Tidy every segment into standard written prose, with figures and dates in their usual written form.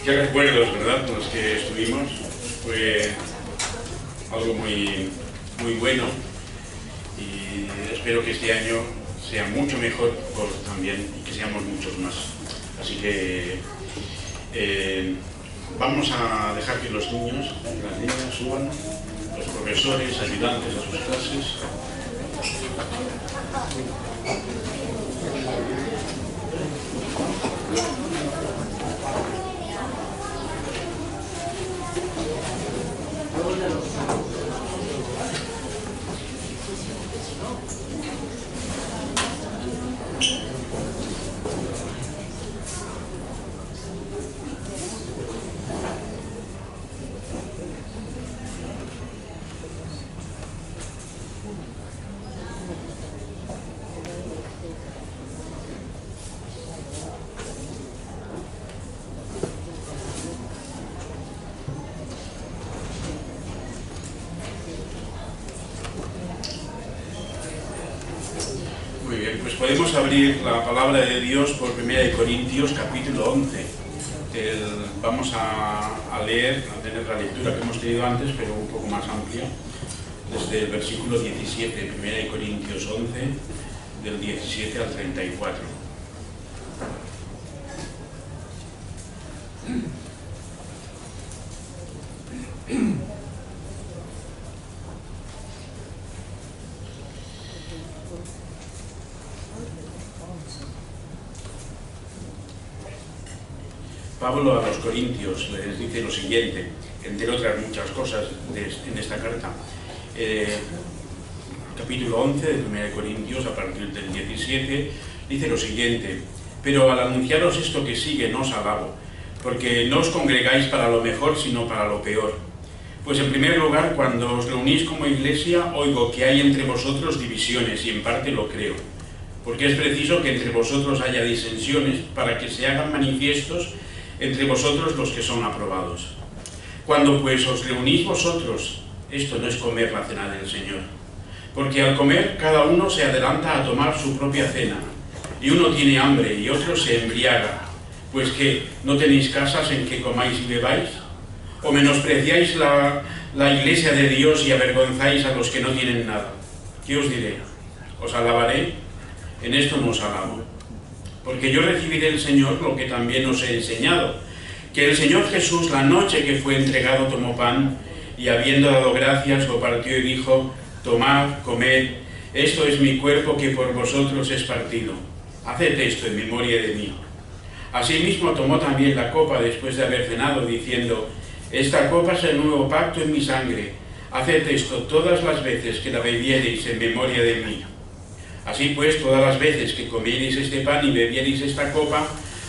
Qué recuerdos, ¿verdad?, con los que estuvimos. Fue algo muy bueno y espero que este año sea mucho mejor también y que seamos muchos más. Así que vamos a dejar que los niños y las niñas suban, los profesores, ayudantes a sus clases. Muy bien, pues podemos abrir la palabra de Dios por 1 Corintios capítulo 11. Vamos a leer, a tener la lectura que hemos tenido antes, pero un poco más amplia, desde el versículo 17, 1 Corintios 11, del 17 al 34. Pablo a los Corintios les dice lo siguiente, entre otras muchas cosas en esta carta. Capítulo 11 de 1 Corintios, a partir del 17, dice lo siguiente: pero al anunciaros esto que sigue no os alabo, porque no os congregáis para lo mejor, sino para lo peor. Pues en primer lugar, cuando os reunís como iglesia, oigo que hay entre vosotros divisiones, y en parte lo creo, porque es preciso que entre vosotros haya disensiones, para que se hagan manifiestos entre vosotros los que son aprobados. Cuando pues os reunís vosotros, esto no es comer la cena del Señor, porque al comer cada uno se adelanta a tomar su propia cena, y uno tiene hambre y otro se embriaga. Pues que ¿no tenéis casas en que comáis y bebáis? ¿O menospreciáis la iglesia de Dios y avergonzáis a los que no tienen nada? ¿Qué os diré? ¿Os alabaré? En esto no os alabo. Porque yo recibí del Señor lo que también os he enseñado, que el Señor Jesús, la noche que fue entregado, tomó pan, y habiendo dado gracias, lo partió y dijo: tomad, comed, esto es mi cuerpo que por vosotros es partido. Haced esto en memoria de mí. Asimismo tomó también la copa después de haber cenado, diciendo: esta copa es el nuevo pacto en mi sangre. Haced esto todas las veces que la bebiereis en memoria de mí. Así pues, todas las veces que comiereis este pan y bebiereis esta copa,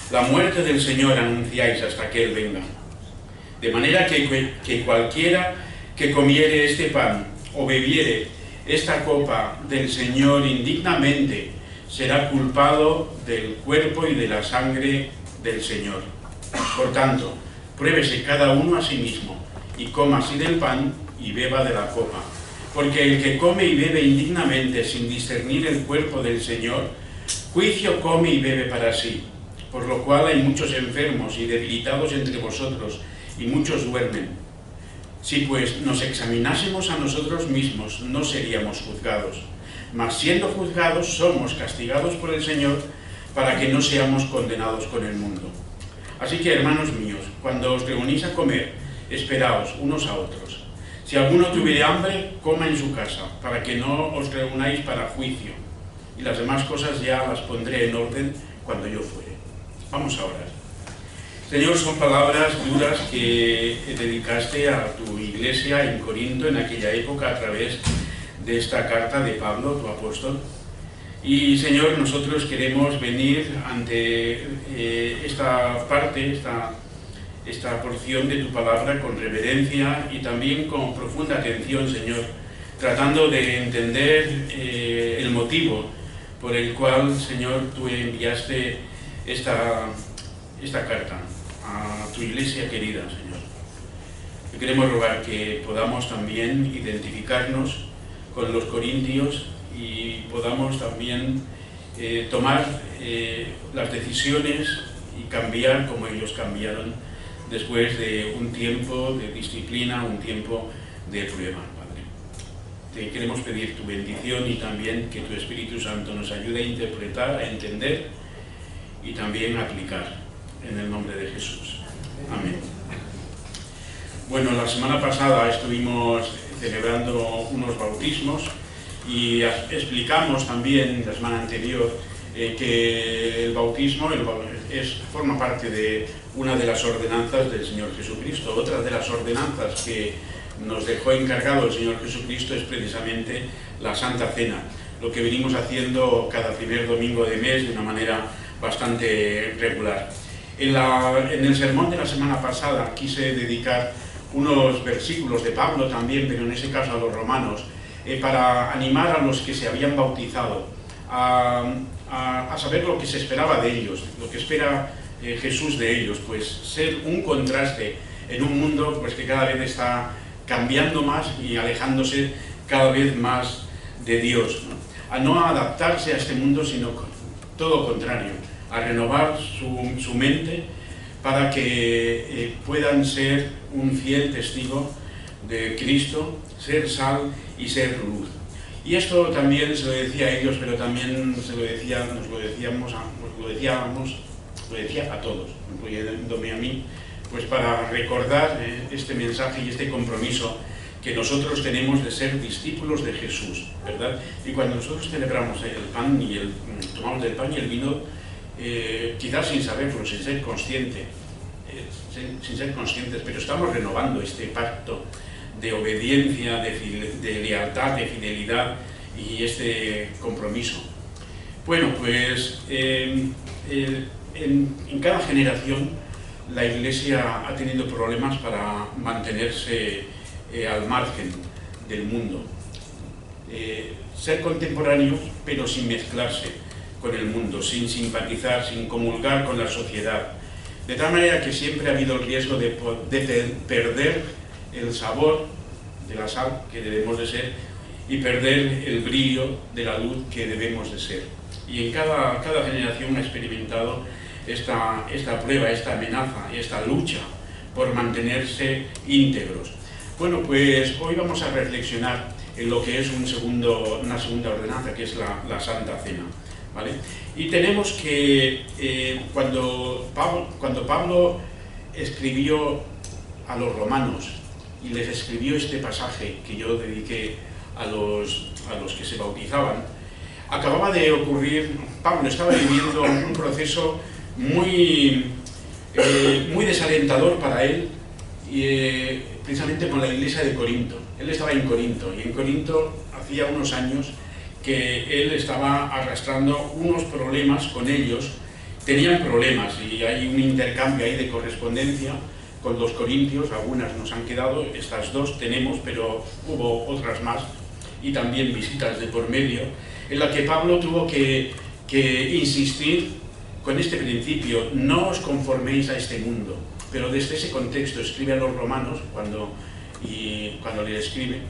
la muerte del Señor anunciáis hasta que Él venga. De manera que cualquiera que comiere este pan o bebiere esta copa del Señor indignamente, será culpado del cuerpo y de la sangre del Señor. Por tanto, pruébese cada uno a sí mismo, y coma así del pan y beba de la copa. Porque el que come y bebe indignamente sin discernir el cuerpo del Señor, juicio come y bebe para sí. Por lo cual hay muchos enfermos y debilitados entre vosotros, y muchos duermen. Si pues nos examinásemos a nosotros mismos, no seríamos juzgados. Mas siendo juzgados, somos castigados por el Señor, para que no seamos condenados con el mundo. Así que, hermanos míos, cuando os reunís a comer, esperaos unos a otros. Si alguno tuviere hambre, coma en su casa, para que no os reunáis para juicio. Y las demás cosas ya las pondré en orden cuando yo fuere. Vamos a orar. Señor, son palabras duras que dedicaste a tu iglesia en Corinto en aquella época a través de esta carta de Pablo, tu apóstol. Y, Señor, nosotros queremos venir ante esta parte, esta porción de tu palabra con reverencia y también con profunda atención, Señor, tratando de entender el motivo por el cual, Señor, tú enviaste esta carta a tu iglesia querida, Señor. Te queremos rogar que podamos también identificarnos con los corintios y podamos también tomar las decisiones y cambiar como ellos cambiaron después de un tiempo de disciplina, un tiempo de prueba, Padre. Te queremos pedir tu bendición y también que tu Espíritu Santo nos ayude a interpretar, a entender y también a aplicar, en el nombre de Jesús. Amén. Bueno, la semana pasada estuvimos celebrando unos bautismos y explicamos también la semana anterior que el bautismo forma parte de una de las ordenanzas del Señor Jesucristo. Otra de las ordenanzas que nos dejó encargado el Señor Jesucristo es precisamente la Santa Cena, lo que venimos haciendo cada primer domingo de mes de una manera bastante regular. En el sermón de la semana pasada quise dedicar unos versículos de Pablo también, pero en ese caso a los romanos, para animar a los que se habían bautizado a saber lo que se esperaba de ellos, lo que espera Jesús de ellos, pues ser un contraste en un mundo pues, que cada vez está cambiando más y alejándose cada vez más de Dios, ¿no? A no adaptarse a este mundo, sino todo lo contrario, a renovar su mente para que puedan ser un fiel testigo de Cristo, ser sal y ser luz. Y esto también se lo decía a ellos, pero también nos lo decía a todos, incluyéndome a mí, pues para recordar este mensaje y este compromiso que nosotros tenemos de ser discípulos de Jesús, ¿verdad? Y cuando nosotros celebramos el pan y tomamos del pan y el vino, quizás sin saberlo, sin ser conscientes, pero estamos renovando este pacto de obediencia, de lealtad, de fidelidad y este compromiso. Bueno, pues en cada generación la Iglesia ha tenido problemas para mantenerse al margen del mundo. Ser contemporáneos, pero sin mezclarse con el mundo, sin simpatizar, sin comulgar con la sociedad. De tal manera que siempre ha habido el riesgo de perder el sabor de la sal que debemos de ser y perder el brillo de la luz que debemos de ser. Y en cada generación ha experimentado esta prueba, esta amenaza, esta lucha por mantenerse íntegros. Bueno, pues hoy vamos a reflexionar en lo que es una segunda ordenanza, que es la Santa Cena, ¿vale? Y tenemos que, cuando Pablo escribió a los romanos y les escribió este pasaje que yo dediqué a los que se bautizaban, acababa de ocurrir, Pablo estaba viviendo un proceso muy desalentador para él, precisamente con la iglesia de Corinto. Él estaba en Corinto, y en Corinto hacía unos años que él estaba arrastrando unos problemas con ellos. Tenían problemas y hay un intercambio ahí de correspondencia con los corintios, algunas nos han quedado, estas dos tenemos, pero hubo otras más, y también visitas de por medio, en la que Pablo tuvo que insistir con este principio: no os conforméis a este mundo. Pero desde ese contexto escribe a los romanos, cuando les escribe,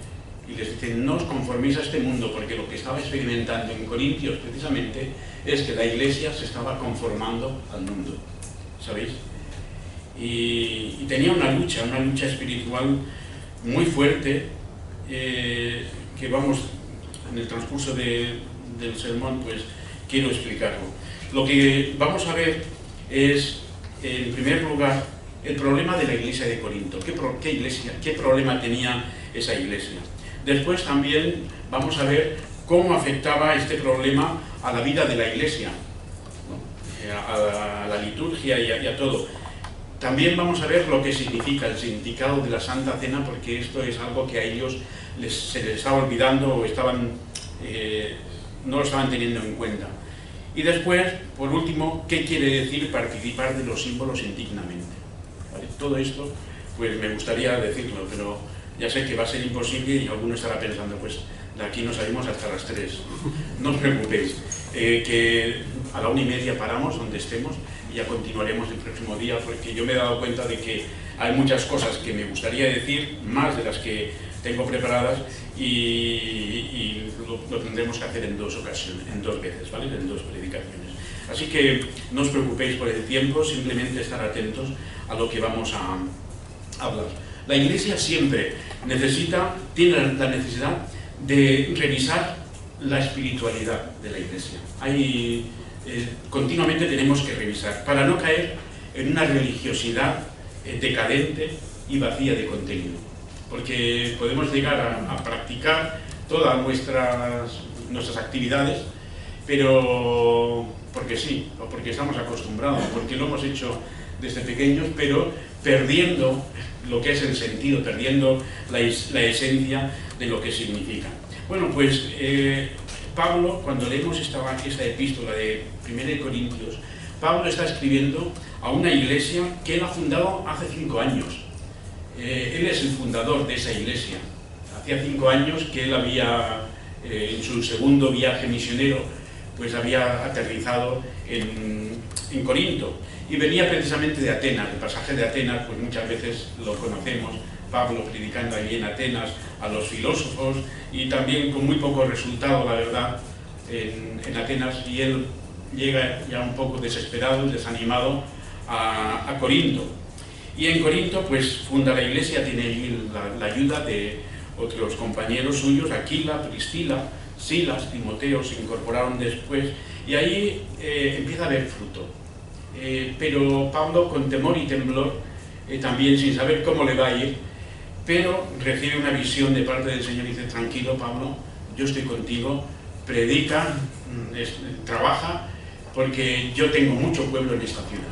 y les dice: no os conforméis a este mundo, porque lo que estaba experimentando en Corintios precisamente es que la iglesia se estaba conformando al mundo, ¿sabéis? Y tenía una lucha espiritual muy fuerte, que vamos, en el transcurso del sermón, pues quiero explicarlo. Lo que vamos a ver es, en primer lugar, el problema de la iglesia de Corinto. ¿Qué problema tenía esa iglesia? Después también vamos a ver cómo afectaba este problema a la vida de la iglesia, ¿no? a la liturgia y a todo. También vamos a ver lo que significa el significado de la Santa Cena, porque esto es algo que a ellos se les estaba olvidando o no lo estaban teniendo en cuenta. Y después, por último, ¿qué quiere decir participar de los símbolos indignamente? ¿Vale? Todo esto, pues me gustaría decirlo, pero ya sé que va a ser imposible y alguno estará pensando, pues de aquí nos salimos hasta las 3. No os preocupéis, que a la 1:30 paramos donde estemos y ya continuaremos el próximo día, porque yo me he dado cuenta de que hay muchas cosas que me gustaría decir, más de las que tengo preparadas, y lo tendremos que hacer en 2 ocasiones, en 2 veces, ¿vale? En 2 predicaciones. Así que no os preocupéis por el tiempo, simplemente estar atentos a lo que vamos a hablar. La Iglesia siempre tiene la necesidad de revisar la espiritualidad de la Iglesia. Continuamente tenemos que revisar para no caer en una religiosidad decadente y vacía de contenido, porque podemos llegar a practicar todas nuestras actividades, pero porque sí, o porque estamos acostumbrados, porque lo hemos hecho desde pequeños, pero perdiendo lo que es el sentido, perdiendo la esencia de lo que significa. Bueno, pues Pablo, cuando leemos esta epístola de 1 Corintios, Pablo está escribiendo a una iglesia que él ha fundado hace 5 años. Él es el fundador de esa iglesia. Hacía 5 años que él había, en su segundo viaje misionero, pues había aterrizado en Corinto. Y venía precisamente de Atenas. El pasaje de Atenas, pues muchas veces lo conocemos, Pablo predicando allí en Atenas a los filósofos, y también con muy poco resultado, la verdad, en Atenas, y él llega ya un poco desesperado y desanimado a Corinto. Y en Corinto pues funda la iglesia, tiene allí la ayuda de otros compañeros suyos, Aquila, Priscila, Silas, Timoteo, se incorporaron después, y ahí empieza a haber fruto. Pero Pablo, con temor y temblor, también sin saber cómo le va a ir, pero recibe una visión de parte del Señor y dice: tranquilo, Pablo, yo estoy contigo, predica, trabaja, porque yo tengo mucho pueblo en esta ciudad.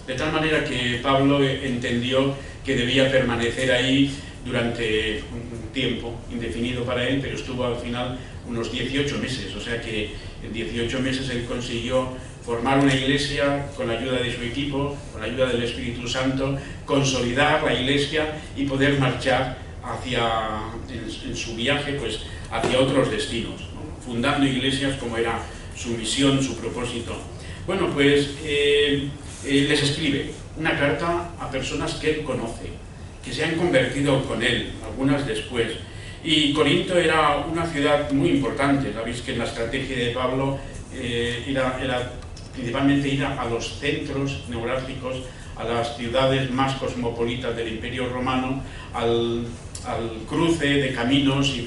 De tal manera que Pablo entendió que debía permanecer ahí durante un tiempo indefinido para él, pero estuvo al final unos 18 meses, o sea que en 18 meses él consiguió formar una iglesia con la ayuda de su equipo, con la ayuda del Espíritu Santo, consolidar la iglesia y poder marchar en su viaje, pues, hacia otros destinos, ¿no? Fundando iglesias como era su misión, su propósito. Bueno, pues les escribe una carta a personas que él conoce, que se han convertido con él, algunas después. Y Corinto era una ciudad muy importante. Sabéis que en la estrategia de Pablo era principalmente ir a los centros neurálgicos, a las ciudades más cosmopolitas del Imperio Romano, al cruce de caminos y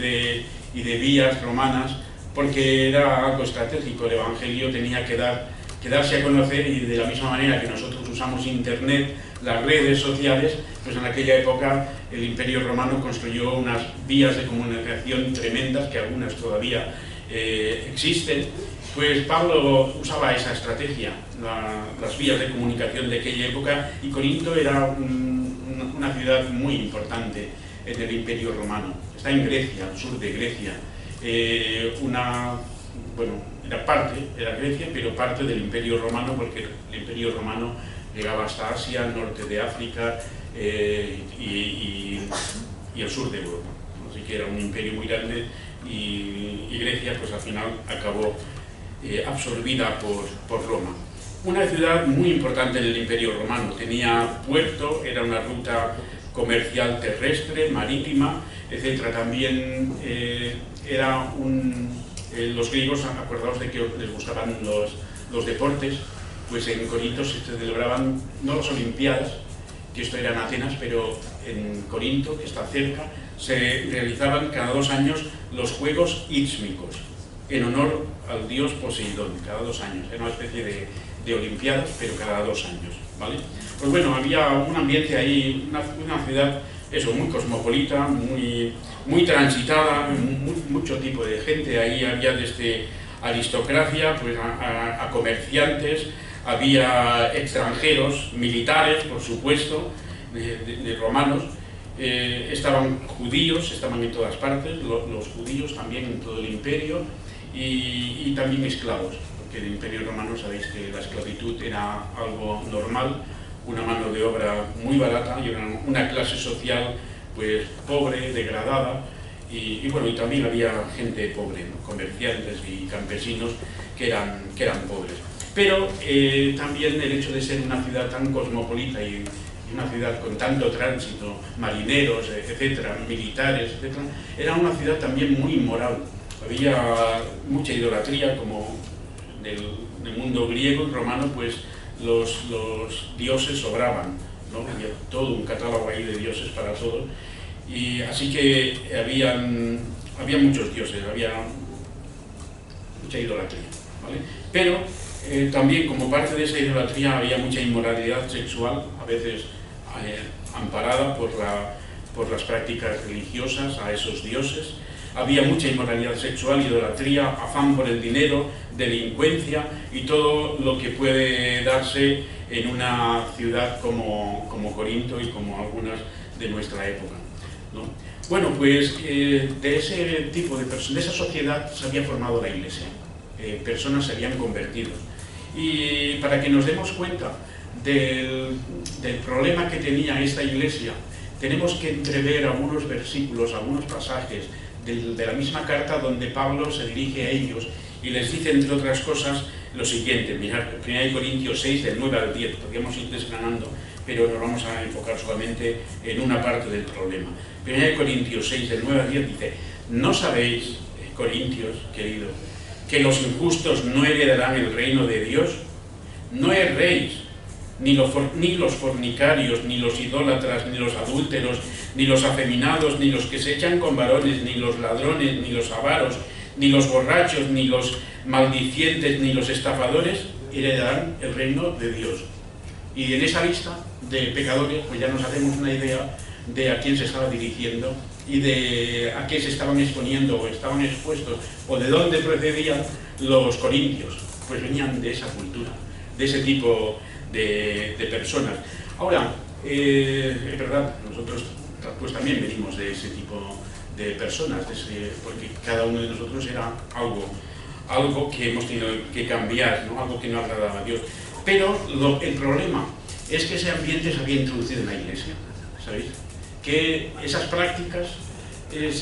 de vías romanas, porque era algo estratégico. El Evangelio tenía que darse a conocer, y de la misma manera que nosotros usamos Internet, las redes sociales, pues en aquella época el Imperio Romano construyó unas vías de comunicación tremendas, que algunas todavía existen. Pues Pablo usaba esa estrategia, las vías de comunicación de aquella época, y Corinto era una ciudad muy importante en el Imperio Romano. Está en Grecia, al sur de Grecia. Era Grecia, pero parte del Imperio Romano, porque el Imperio Romano llegaba hasta Asia, norte de África y el sur de Europa. Así que era un imperio muy grande, y Grecia pues al final acabó absorbida por Roma. Una ciudad muy importante en el Imperio Romano. Tenía puerto, era una ruta comercial terrestre, marítima, etc. También los griegos, acordaos de que les gustaban los deportes, pues en Corinto se celebraban no las Olimpiadas, que esto era en Atenas, pero en Corinto, que está cerca, se realizaban cada 2 años los Juegos Ístmicos, en honor al dios Poseidón, cada 2 años. Era una especie de Olimpiadas, pero cada 2 años, ¿vale? Pues bueno, había un ambiente ahí, una ciudad, eso, muy cosmopolita, muy transitada, mucho tipo de gente. Ahí había desde aristocracia pues a comerciantes, había extranjeros, militares, por supuesto, de romanos, estaban judíos, estaban en todas partes, los judíos también en todo el imperio, y también esclavos, porque en el Imperio Romano sabéis que la esclavitud era algo normal, una mano de obra muy barata, y una clase social pues pobre, degradada, y también había gente pobre, ¿no? Comerciantes y campesinos que eran pobres. Pero también el hecho de ser una ciudad tan cosmopolita y una ciudad con tanto tránsito, marineros, etcétera, militares, etcétera, era una ciudad también muy inmoral. Había mucha idolatría, como del mundo griego y romano, pues los dioses sobraban, ¿no? Había todo un catálogo ahí de dioses para todo, y así que había muchos dioses, había mucha idolatría, ¿vale? Pero también como parte de esa idolatría había mucha inmoralidad sexual, a veces amparada por las prácticas religiosas a esos dioses. Había mucha inmoralidad sexual, idolatría, afán por el dinero, delincuencia y todo lo que puede darse en una ciudad como Corinto y como algunas de nuestra época, ¿no? Bueno, pues de ese tipo de personas, de esa sociedad se había formado la Iglesia. Personas se habían convertido. Y para que nos demos cuenta del problema que tenía esta Iglesia, tenemos que entrever algunos versículos, algunos pasajes de la misma carta donde Pablo se dirige a ellos y les dice, entre otras cosas, lo siguiente. Mirad, 1 Corintios 6, del 9 al 10, podríamos ir desgranando, pero nos vamos a enfocar solamente en una parte del problema. 1 Corintios 6, del 9 al 10 dice: ¿no sabéis, Corintios, querido, que los injustos no heredarán el reino de Dios? No erréis, ni los fornicarios, ni los idólatras, ni los adúlteros, ni los afeminados, ni los que se echan con varones, ni los ladrones, ni los avaros, ni los borrachos, ni los maldicientes, ni los estafadores heredarán el reino de Dios. Y en esa lista de pecadores, pues ya nos hacemos una idea de a quién se estaba dirigiendo y de a qué se estaban exponiendo o estaban expuestos, o de dónde procedían los corintios. Pues venían de esa cultura, de ese tipo de personas. Ahora, es verdad, nosotros pues también venimos de ese tipo de personas, porque cada uno de nosotros era algo que hemos tenido que cambiar, ¿no? Algo que no agradaba a Dios. Pero el problema es que ese ambiente se había introducido en la Iglesia, ¿sabéis? Que esas prácticas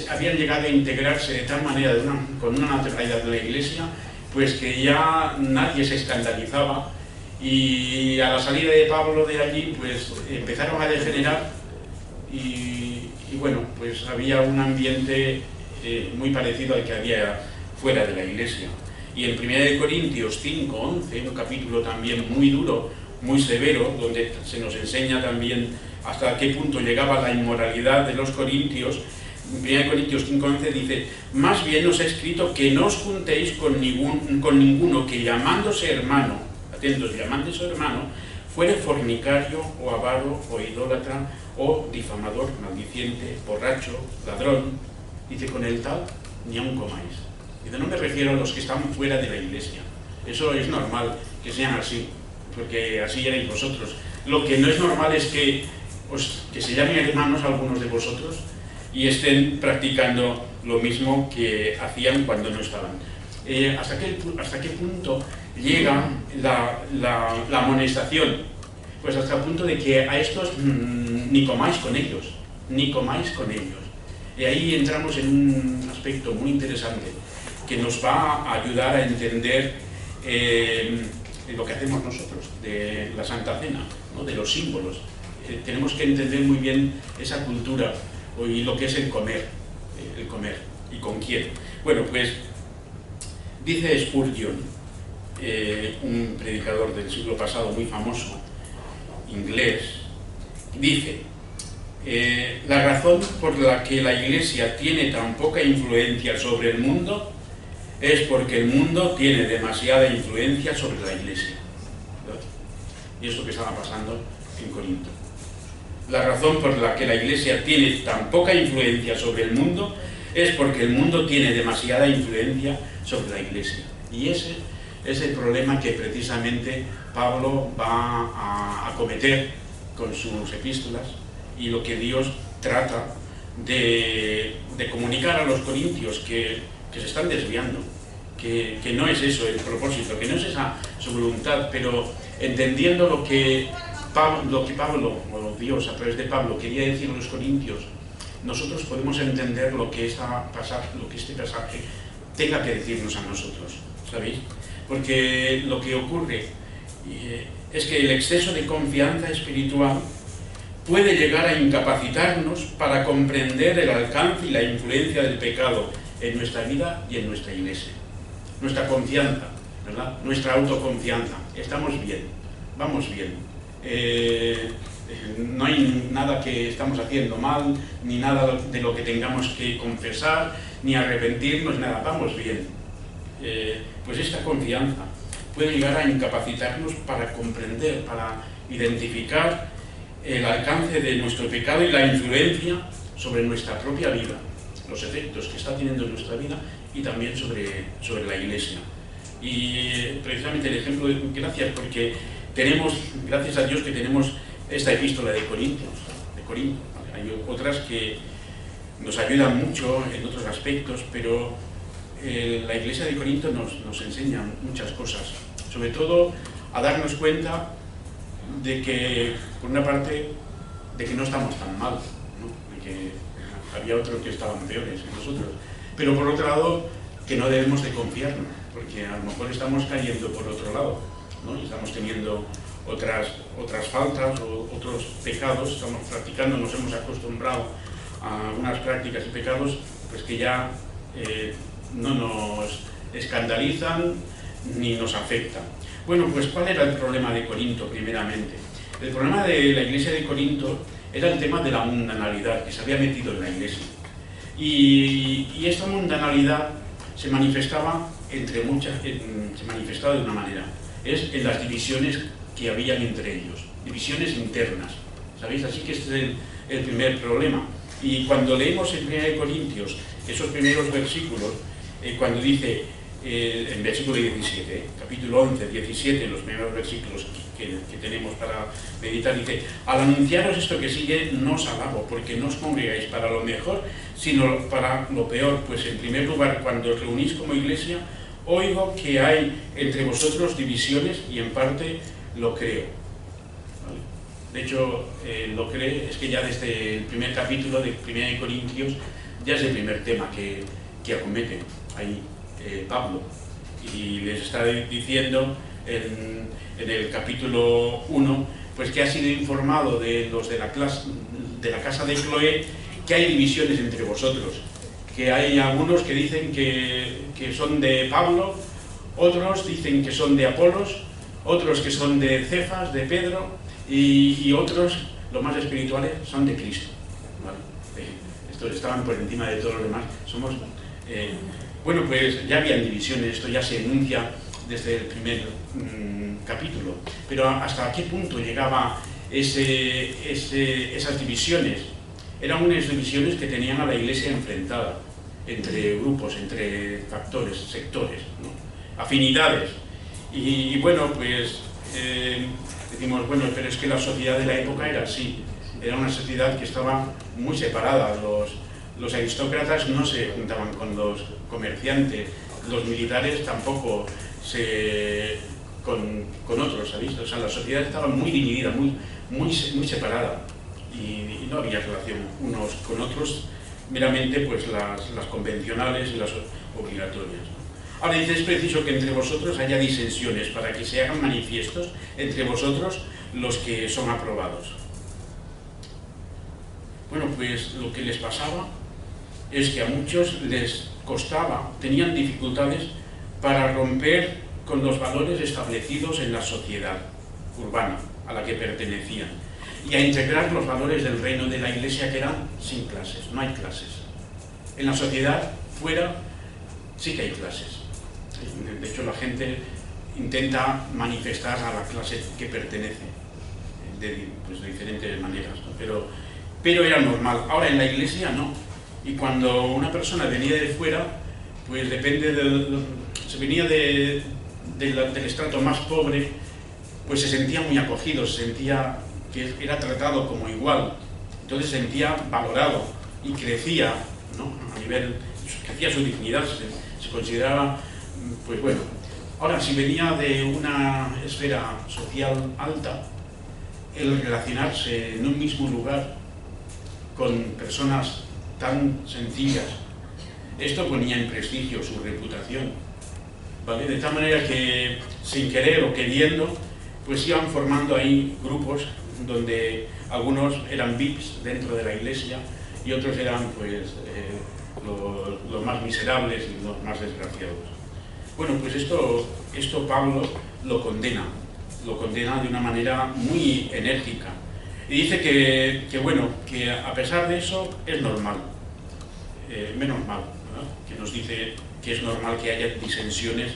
habían llegado a integrarse de tal manera, con una naturalidad de la Iglesia, pues que ya nadie se escandalizaba, y a la salida de Pablo de allí, pues empezaron a degenerar y bueno, pues había un ambiente muy parecido al que había fuera de la Iglesia. Y en 1 Corintios 5, 11, un capítulo también muy duro, muy severo, donde se nos enseña también hasta qué punto llegaba la inmoralidad de los corintios. En 1 Corintios 5, 11 dice: más bien os he escrito que no os juntéis con ninguno que llamándose hermano, atentos, llamándose hermano, fuere fornicario, o avaro, o idólatra, o difamador, maldiciente, borracho, ladrón. Dice: con el tal ni aun comáis. Y no me refiero a los que están fuera de la Iglesia. Eso es normal que sean así, porque así erais vosotros. Lo que no es normal es que se llamen hermanos algunos de vosotros y estén practicando lo mismo que hacían cuando no estaban. ¿Hasta qué punto llega la amonestación? Pues hasta el punto de que a estos ni comáis con ellos, ni comáis con ellos. Y ahí entramos en un aspecto muy interesante que nos va a ayudar a entender lo que hacemos nosotros, de la Santa Cena, ¿no? De los símbolos. Tenemos que entender muy bien esa cultura y lo que es el comer y con quién. Bueno, pues dice Spurgeon, un predicador del siglo pasado muy famoso, inglés, dice: la razón por la que la Iglesia tiene tan poca influencia sobre el mundo es porque el mundo tiene demasiada influencia sobre la Iglesia. Y eso que estaba pasando en Corinto. La razón por la que la Iglesia tiene tan poca influencia sobre el mundo es porque el mundo tiene demasiada influencia sobre la Iglesia. Y ese es el problema que precisamente Pablo va a acometer con sus epístolas, y lo que Dios trata de comunicar a los corintios, que se están desviando, que no es eso el propósito, que no es esa su voluntad, pero entendiendo lo que Pablo, o Dios a través de Pablo, quería decir a los corintios, nosotros podemos entender lo que este pasaje tenga que decirnos a nosotros, ¿sabéis? Porque lo que ocurre es que el exceso de confianza espiritual puede llegar a incapacitarnos para comprender el alcance y la influencia del pecado en nuestra vida y en nuestra Iglesia. Nuestra confianza, ¿verdad? Nuestra autoconfianza. Estamos bien, vamos bien. No hay nada que estamos haciendo mal, ni nada de lo que tengamos que confesar, ni arrepentirnos, nada, vamos bien. Pues esta confianza puede llegar a incapacitarnos para comprender, para identificar el alcance de nuestro pecado y la influencia sobre nuestra propia vida, los efectos que está teniendo en nuestra vida y también sobre la Iglesia. Y precisamente el ejemplo, gracias porque tenemos, gracias a Dios que tenemos esta epístola de Corinto. Hay otras que nos ayudan mucho en otros aspectos, pero la Iglesia de Corinto nos enseña muchas cosas, sobre todo a darnos cuenta de que, por una parte, de que no estamos tan mal, ¿no? De que había otros que estaban peores que nosotros, pero por otro lado, que no debemos de confiarnos, porque a lo mejor estamos cayendo por otro lado, ¿no? Y estamos teniendo otras faltas o otros pecados, estamos practicando, nos hemos acostumbrado a algunas prácticas y pecados pues que ya no nos escandalizan ni nos afectan. Bueno, pues ¿cuál era el problema de Corinto primeramente? El problema de la iglesia de Corinto era el tema de la mundanalidad que se había metido en la iglesia. Y esta mundanalidad se manifestaba se manifestaba de una manera, es en las divisiones que habían entre ellos, divisiones internas, ¿sabéis? Así que este es el primer problema. Y cuando leemos en 1 Corintios esos primeros versículos, cuando dice, en versículo 17, capítulo 11, 17, los primeros versículos que tenemos para meditar, dice: al anunciaros esto que sigue, no os alabo, porque no os congregáis para lo mejor, sino para lo peor. Pues en primer lugar, cuando os reunís como iglesia, oigo que hay entre vosotros divisiones, y en parte lo creo. ¿Vale? De hecho, lo cree, es que ya desde el primer capítulo de 1 Corintios, ya es el primer tema que acomete ahí Pablo, y les está diciendo en el capítulo 1, pues que ha sido informado de los de la casa de Cloé, que hay divisiones entre vosotros, que hay algunos que dicen que son de Pablo, otros dicen que son de Apolos, otros que son de Cefas, de Pedro, y otros, los más espirituales, son de Cristo. ¿Vale? Estos estaban por encima de todos los demás. Bueno, pues ya habían divisiones, esto ya se enuncia desde el primer capítulo, pero ¿hasta qué punto llegaba esas divisiones? Eran unas divisiones que tenían a la iglesia enfrentada, entre grupos, entre factores, sectores, ¿no? Afinidades. Y bueno, pues decimos, bueno, pero es que la sociedad de la época era así, era una sociedad que estaba muy separada. Los aristócratas no se juntaban con los comerciantes, los militares tampoco con otros, ¿sabéis? O sea, la sociedad estaba muy dividida, muy separada, y no había relación unos con otros, meramente pues las convencionales y las obligatorias, ¿no? Ahora dice: es preciso que entre vosotros haya disensiones, para que se hagan manifiestos entre vosotros los que son aprobados. Bueno, pues lo que les pasaba es que a muchos les costaba, tenían dificultades para romper con los valores establecidos en la sociedad urbana a la que pertenecían, y a integrar los valores del reino de la iglesia, que eran sin clases. No hay clases. En la sociedad fuera sí que hay clases. De hecho, la gente intenta manifestar a la clase que pertenece de diferentes maneras, ¿no? Pero era normal. Ahora en la iglesia no. Y cuando una persona venía de fuera, pues depende se venía del estrato más pobre, pues se sentía muy acogido, se sentía que era tratado como igual, entonces se sentía valorado y crecía, ¿no? A nivel, crecía su dignidad, se consideraba, pues bueno. Ahora, si venía de una esfera social alta, el relacionarse en un mismo lugar con personas tan sencillas, esto ponía en prestigio su reputación, ¿vale? De tal manera que, sin querer o queriendo, pues iban formando ahí grupos donde algunos eran VIPs dentro de la iglesia y otros eran pues los más miserables y los más desgraciados. Bueno, pues esto Pablo lo condena de una manera muy enérgica. Y dice que a pesar de eso es normal, menos mal, ¿no? Que nos dice que es normal que haya disensiones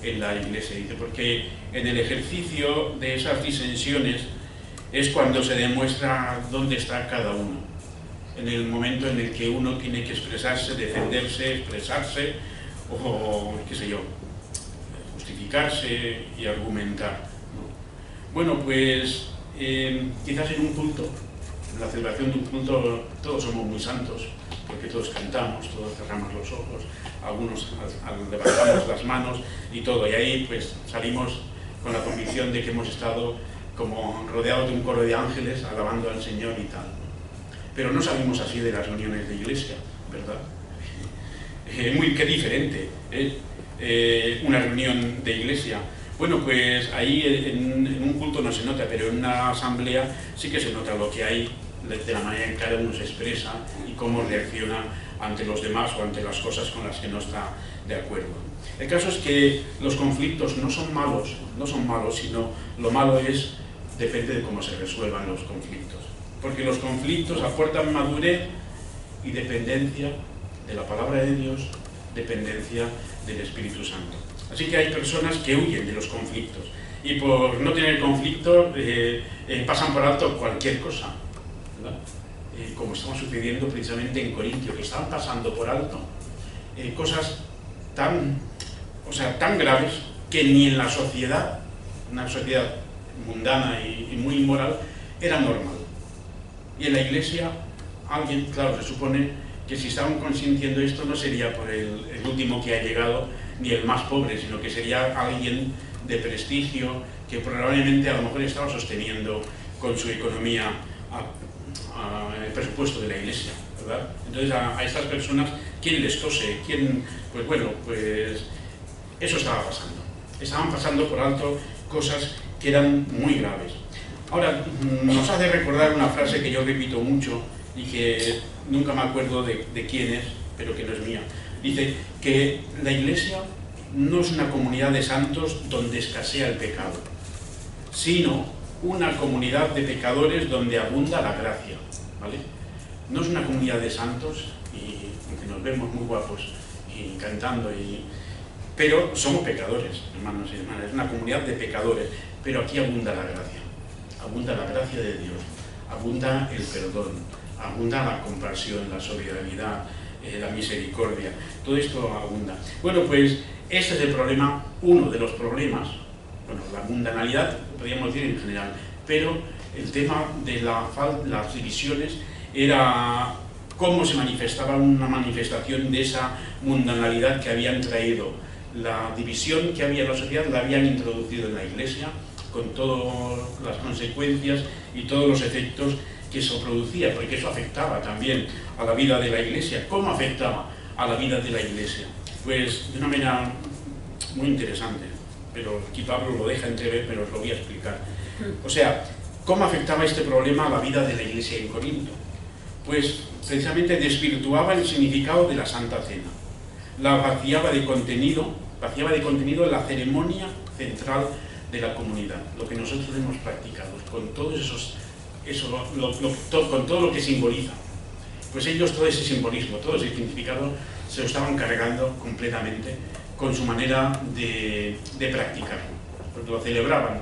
en la Iglesia. Dice, porque en el ejercicio de esas disensiones es cuando se demuestra dónde está cada uno. En el momento en el que uno tiene que expresarse, defenderse, expresarse, o qué sé yo, justificarse y argumentar, ¿no? Bueno, pues quizás en un culto, en la celebración de un culto, todos somos muy santos, porque todos cantamos, todos cerramos los ojos, algunos levantamos las manos y todo, y ahí pues salimos con la convicción de que hemos estado como rodeados de un coro de ángeles alabando al Señor y tal. Pero no salimos así de las reuniones de iglesia, ¿verdad? Qué diferente, una reunión de iglesia. Bueno, pues ahí en un culto no se nota, pero en una asamblea sí que se nota lo que hay, de la manera en que cada uno se expresa y cómo reacciona ante los demás o ante las cosas con las que no está de acuerdo. El caso es que los conflictos no son malos, sino lo malo depende de cómo se resuelvan los conflictos. Porque los conflictos aportan madurez y dependencia de la palabra de Dios, dependencia del Espíritu Santo. Así que hay personas que huyen de los conflictos y por no tener conflicto pasan por alto cualquier cosa, ¿verdad? Como estaba sucediendo precisamente en Corintio, que estaban pasando por alto cosas tan graves que ni en la sociedad, una sociedad mundana y muy inmoral, era normal. Y en la iglesia, alguien, claro, se supone que si estaban consintiendo esto no sería por el último que ha llegado, ni el más pobre, sino que sería alguien de prestigio que probablemente a lo mejor estaba sosteniendo con su economía el presupuesto de la iglesia, ¿verdad? Entonces a estas personas, ¿quién les tose? Pues bueno, pues eso estaba pasando. Estaban pasando por alto cosas que eran muy graves. Ahora, nos hace recordar una frase que yo repito mucho y que nunca me acuerdo de quién es, pero que no es mía. Dice que la iglesia no es una comunidad de santos donde escasea el pecado, sino una comunidad de pecadores donde abunda la gracia, ¿vale? No es una comunidad de santos, y aunque nos vemos muy guapos y cantando, pero somos pecadores, hermanos y hermanas, es una comunidad de pecadores, pero aquí abunda la gracia de Dios, abunda el perdón, abunda la compasión, la solidaridad, la misericordia, todo esto abunda. Bueno, pues ese es el problema, uno de los problemas, bueno, la mundanalidad, podríamos decir en general, pero el tema de las divisiones era cómo se manifestaba una manifestación de esa mundanalidad que habían traído. La división que había en la sociedad la habían introducido en la iglesia, con todas las consecuencias y todos los efectos que eso producía, porque eso afectaba también a la vida de la iglesia. ¿Cómo afectaba a la vida de la iglesia? Pues de una manera muy interesante, pero aquí Pablo lo deja entrever, pero os lo voy a explicar. O sea, ¿cómo afectaba este problema a la vida de la iglesia en Corinto? Pues precisamente desvirtuaba el significado de la Santa Cena, la vaciaba de contenido en la ceremonia central de la comunidad, lo que nosotros hemos practicado, con todos con todo lo que simboliza. Pues ellos todo ese simbolismo, todo ese significado se lo estaban cargando completamente con su manera de practicarlo, porque lo celebraban,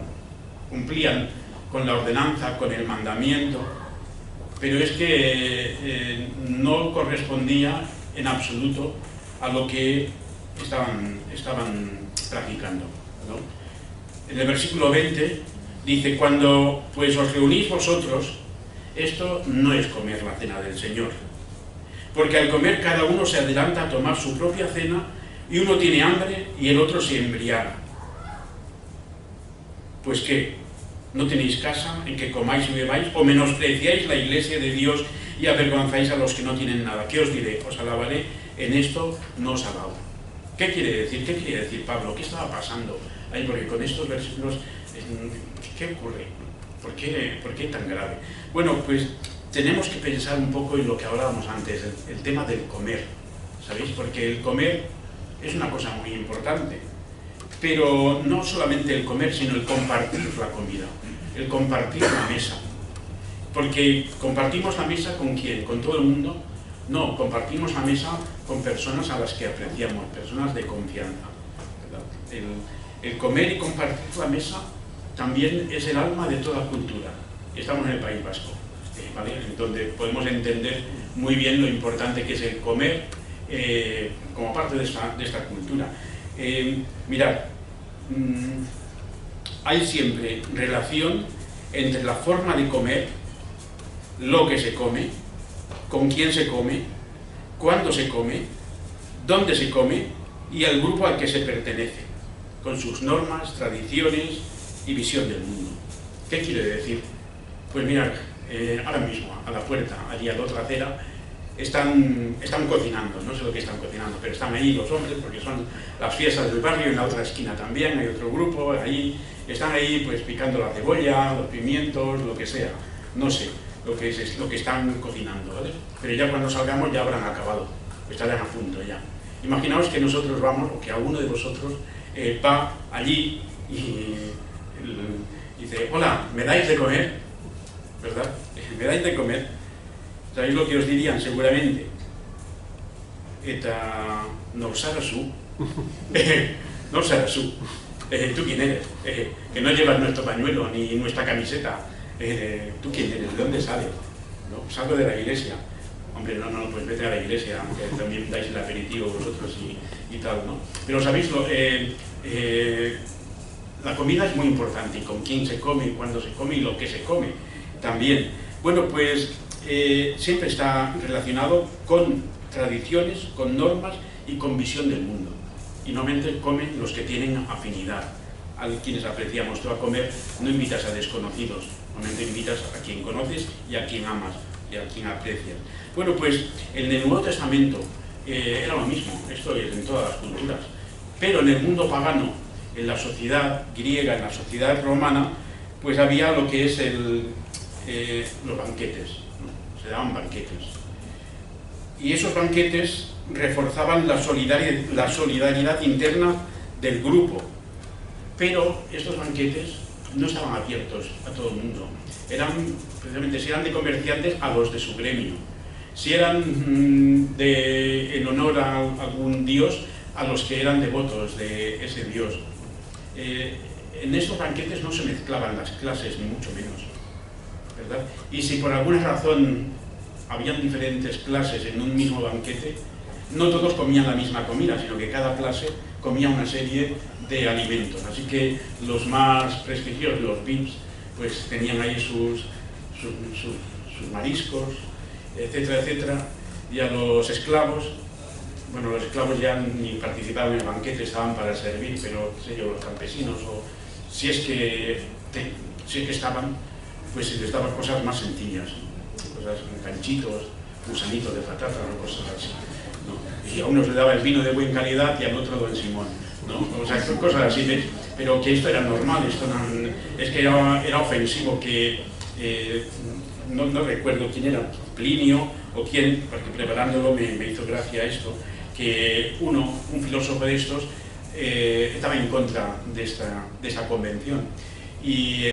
cumplían con la ordenanza, con el mandamiento, pero es que no correspondía en absoluto a lo que estaban practicando, ¿no? En el versículo 20 dice: cuando pues os reunís vosotros, esto no es comer la cena del Señor, porque al comer cada uno se adelanta a tomar su propia cena, y uno tiene hambre y el otro se embriaga. Pues ¿qué? ¿No tenéis casa en que comáis y bebáis? ¿O menospreciáis la iglesia de Dios y avergonzáis a los que no tienen nada? ¿Qué os diré? Os alabaré, en esto no os alabo. ¿Qué quiere decir? ¿Qué quiere decir Pablo? ¿Qué estaba pasando ahí? Porque con estos versículos, ¿qué ocurre? ¿Por qué tan grave? Bueno, pues tenemos que pensar un poco en lo que hablábamos antes, el tema del comer, ¿sabéis? Porque el comer es una cosa muy importante. pero no solamente el comer, sino el compartir la comida, el compartir la mesa. Porque compartimos la mesa ¿con quién? ¿Con todo el mundo? No, compartimos la mesa con personas a las que apreciamos, personas de confianza, ¿verdad? El comer y compartir la mesa también es el alma de toda cultura. Estamos en el País Vasco, ¿vale? Donde podemos entender muy bien lo importante que es el comer como parte de esta cultura. Mirad, hay siempre relación entre la forma de comer, lo que se come, con quién se come, cuándo se come, dónde se come y el grupo al que se pertenece, con sus normas, tradiciones y visión del mundo. ¿Qué quiere decir? Pues mirad, ahora mismo, a la puerta, allí a la otra acera, están cocinando, no sé lo que están cocinando, pero están ahí los hombres, porque son las fiestas del barrio, en la otra esquina también hay otro grupo, ahí, están ahí pues picando la cebolla, los pimientos, lo que sea, no sé lo que están cocinando, ¿vale? Pero ya cuando salgamos ya habrán acabado, estarán a punto ya. Imaginaos que nosotros vamos, o que alguno de vosotros va allí y dice, hola, ¿me dais de comer? ¿Verdad? ¿Me dais de comer? ¿Sabéis lo que os dirían seguramente? Eta Norsarasu. Norsarasu. ¿Tú quién eres? Que no llevas nuestro pañuelo ni nuestra camiseta. ¿Tú quién eres? ¿De dónde sales? ¿No? Salgo de la iglesia. Hombre, no, pues vete a la iglesia, aunque también dais el aperitivo vosotros y tal, ¿no? Pero sabéis, la comida es muy importante, y con quién se come, cuándo se come y lo que se come también. Bueno, pues siempre está relacionado con tradiciones, con normas y con visión del mundo. Y normalmente comen los que tienen afinidad, a quienes apreciamos. Tú a comer no invitas a desconocidos, normalmente invitas a quien conoces y a quien amas y a quien aprecias. Bueno, pues en el Nuevo Testamento era lo mismo, esto es en todas las culturas, pero en el mundo pagano, en la sociedad griega, en la sociedad romana, pues había lo que es los banquetes, ¿no? Se daban banquetes. Y esos banquetes reforzaban la solidaridad interna del grupo, pero estos banquetes no estaban abiertos a todo el mundo. Precisamente, si eran de comerciantes, a los de su gremio. Si eran en honor a algún dios, a los que eran devotos de ese dios. En estos banquetes no se mezclaban las clases, ni mucho menos, ¿verdad? Y si por alguna razón habían diferentes clases en un mismo banquete, no todos comían la misma comida, sino que cada clase comía una serie de alimentos. Así que los más prestigiosos, los VIPs, pues tenían ahí sus mariscos, etcétera, etcétera. Y a los esclavos, bueno, los esclavos ya ni participaban en el banquete, estaban para servir, pero sé yo, los campesinos, o si es que estaban, pues se les daban cosas más sencillas, cosas, ganchitos, gusanitos de patata, o cosas así, ¿no? Y a uno se le daba el vino de buena calidad y al otro Don Simón, ¿no? O sea, cosas así, ¿ves? Pero que esto era normal, es que era ofensivo que, no recuerdo quién era, Plinio o quién, porque preparándolo me hizo gracia esto, que un filósofo de estos, estaba en contra de esta convención. Y